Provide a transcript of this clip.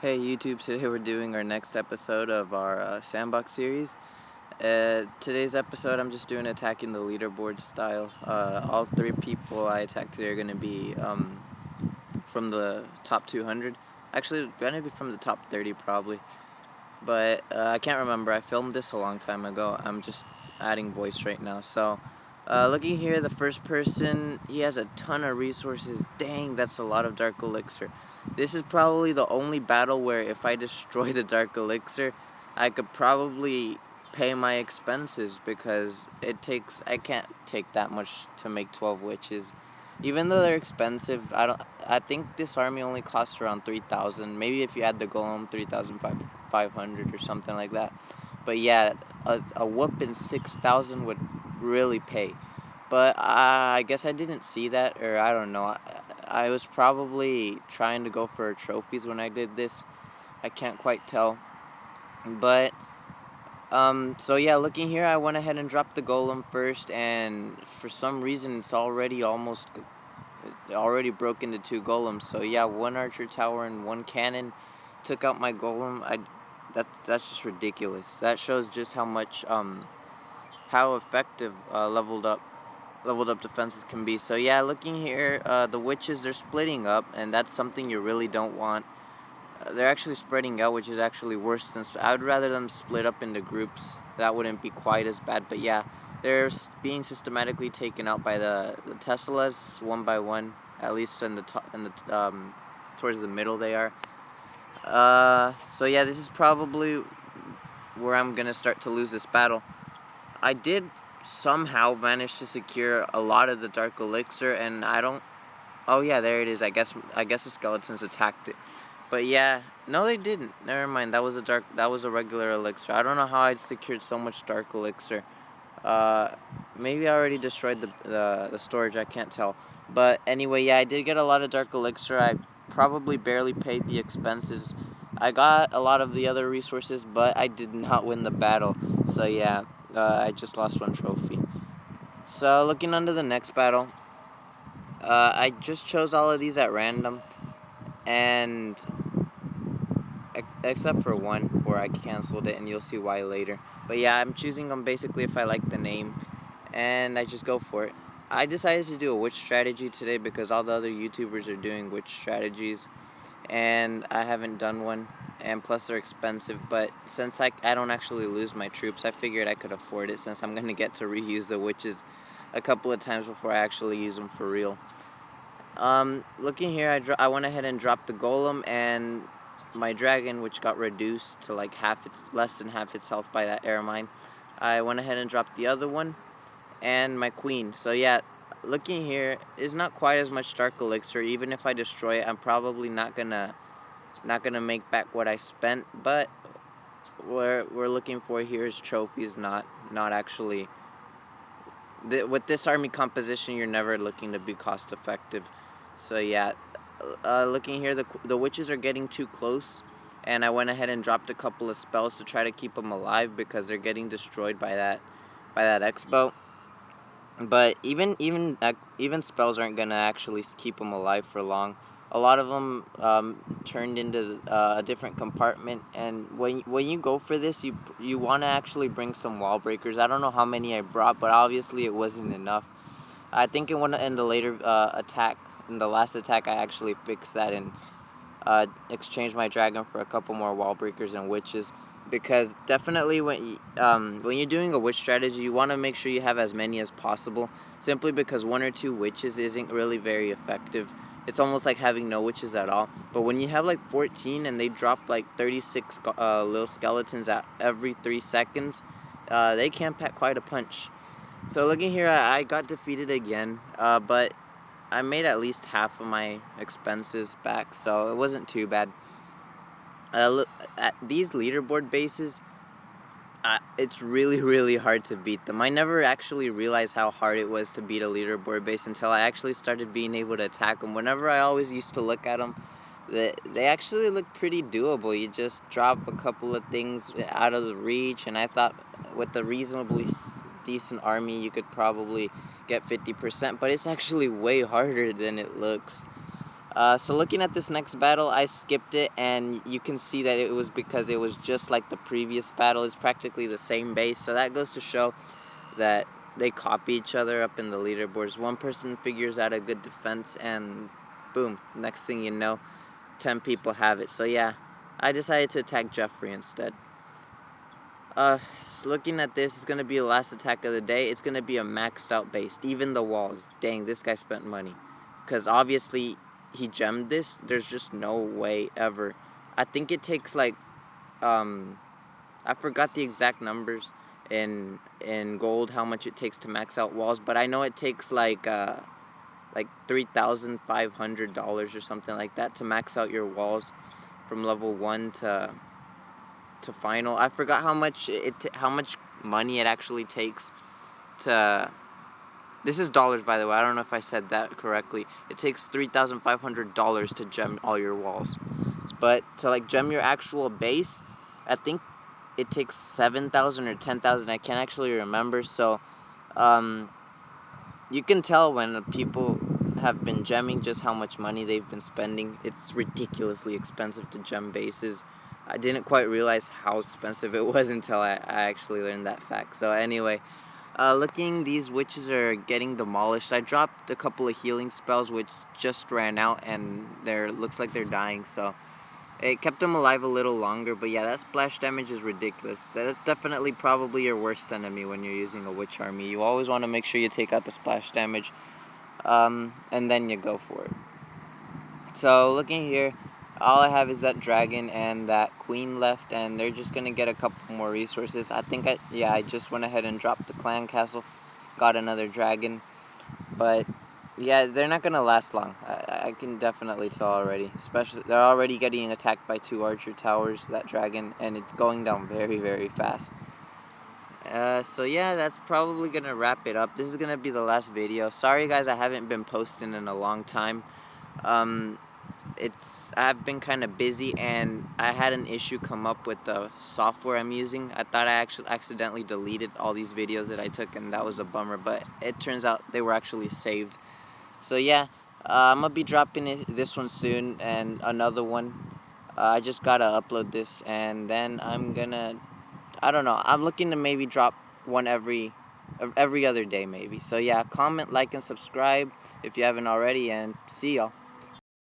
Hey YouTube, today we're doing our next episode of our sandbox series. Today's episode I'm just doing attacking the leaderboard style. All three people I attack today are going to be from the top 200. Actually, going to be from the top 30 probably. But I can't remember, I filmed this a long time ago. I'm just adding voice right now. So, looking here, the first person, he has a ton of resources. Dang, that's a lot of Dark Elixir. This is probably the only battle where if I destroy the Dark Elixir, I could probably pay my expenses because I can't take that much to make 12 witches. Even though they're expensive, I think this army only costs around 3,000. Maybe if you add the golem, 3,500 or something like that. But yeah, a whooping 6,000 would really pay. But I guess I didn't see that, or I don't know. I was probably trying to go for trophies when I did this. I can't quite tell. But so yeah, looking here, I went ahead and dropped the golem first, and for some reason it's already broke into 2 golems. So yeah, 1 archer tower and 1 cannon took out my golem. That's just ridiculous. That shows just how much how effective leveled up defenses can be. So yeah, looking here, the witches are splitting up, and that's something you really don't want. They're actually spreading out, which is actually worse than. I would rather them split up into groups. That wouldn't be quite as bad. But yeah, they're being systematically taken out by the Teslas one by one. At least in the towards the middle they are. So yeah, this is probably where I'm gonna start to lose this battle. I did somehow manage to secure a lot of the Dark Elixir, and I don't. Oh yeah, there it is. I guess the skeletons attacked it. But yeah, no, they didn't. Never mind. That was a regular elixir. I don't know how I secured so much Dark Elixir. Maybe I already destroyed the storage. I can't tell. But anyway, yeah, I did get a lot of Dark Elixir. I probably barely paid the expenses. I got a lot of the other resources, but I did not win the battle. So yeah, I just lost 1 trophy. So looking under the next battle, I just chose all of these at random, and except for 1 where I canceled it, and you'll see why later. But yeah, I'm choosing them basically if I like the name, and I just go for it. I decided to do a witch strategy today because all the other YouTubers are doing witch strategies, and I haven't done one, and plus they're expensive. But since I don't actually lose my troops, I figured I could afford it since I'm going to get to reuse the witches a couple of times before I actually use them for real. Looking here, I went ahead and dropped the golem and my dragon, which got reduced to like less than half its health by that air mine. I went ahead and dropped the other one, and my queen. So yeah, looking here is not quite as much Dark Elixir. Even if I destroy it, I'm probably not gonna make back what I spent. But what we're looking for here is trophies, not actually. With this army composition, you're never looking to be cost effective. So yeah, looking here, the witches are getting too close, and I went ahead and dropped a couple of spells to try to keep them alive because they're getting destroyed by that expo. But even spells aren't gonna actually keep them alive for long. A lot of them turned into a different compartment, and when you go for this, you want to actually bring some wall breakers. I don't know how many I brought, but obviously it wasn't enough. I think in the later attack, in the last attack, I actually fixed that and exchanged my dragon for a couple more wall breakers and witches. Because definitely when you're doing a witch strategy, you want to make sure you have as many as possible. Simply because 1 or 2 witches isn't really very effective. It's almost like having no witches at all. But when you have like 14 and they drop like 36 little skeletons at every 3 seconds, they can pack quite a punch. So looking here, I got defeated again, but I made at least half of my expenses back, so it wasn't too bad. Look at these leaderboard bases. It's really hard to beat them. I never actually realized how hard it was to beat a leaderboard base until I actually started being able to attack them. Whenever I always used to look at them, they actually look pretty doable. You just drop a couple of things out of the reach, and I thought with a reasonably decent army you could probably get 50%, but it's actually way harder than it looks. So looking at this next battle, I skipped it, and you can see that it was because it was just like the previous battle. It's practically the same base, so that goes to show that they copy each other up in the leaderboards. One person figures out a good defense, and boom, next thing you know, 10 people have it. So yeah, I decided to attack Jeffrey instead. Looking at this, it's going to be the last attack of the day. It's going to be a maxed out base. Even the walls. Dang, this guy spent money. Because obviously, he gemmed this. There's just no way ever. I think it takes like, I forgot the exact numbers in gold, how much it takes to max out walls. But I know it takes like $3,500 or something like that to max out your walls from level 1 to final. I forgot how much money it actually takes to. This is dollars, by the way. I don't know if I said that correctly. It takes $3,500 to gem all your walls, but to like gem your actual base, I think it takes 7,000 or 10,000. I can't actually remember. So, you can tell when people have been gemming just how much money they've been spending. It's ridiculously expensive to gem bases. I didn't quite realize how expensive it was until I actually learned that fact. So anyway, looking, these witches are getting demolished. I dropped a couple of healing spells which just ran out, and looks like they're dying. So it kept them alive a little longer. But yeah, that splash damage is ridiculous. That's definitely probably your worst enemy when you're using a witch army. You always want to make sure you take out the splash damage, and then you go for it. So looking here, all I have is that dragon and that queen left, and they're just gonna get a couple more resources. I think I just went ahead and dropped the clan castle, got another dragon, but yeah, they're not gonna last long. I can definitely tell already. Especially, they're already getting attacked by 2 archer towers, that dragon, and it's going down very, very fast. So yeah, that's probably gonna wrap it up. This is gonna be the last video. Sorry guys, I haven't been posting in a long time. Um, I've been kind of busy, and I had an issue come up with the software I'm using. I thought I actually accidentally deleted all these videos that I took, and that was a bummer, but it turns out they were actually saved. So yeah, I'm gonna be dropping this one soon, and another one. I just gotta upload this, and then I don't know, I'm looking to maybe drop one every other day maybe. So yeah, comment, like, and subscribe if you haven't already, and see y'all.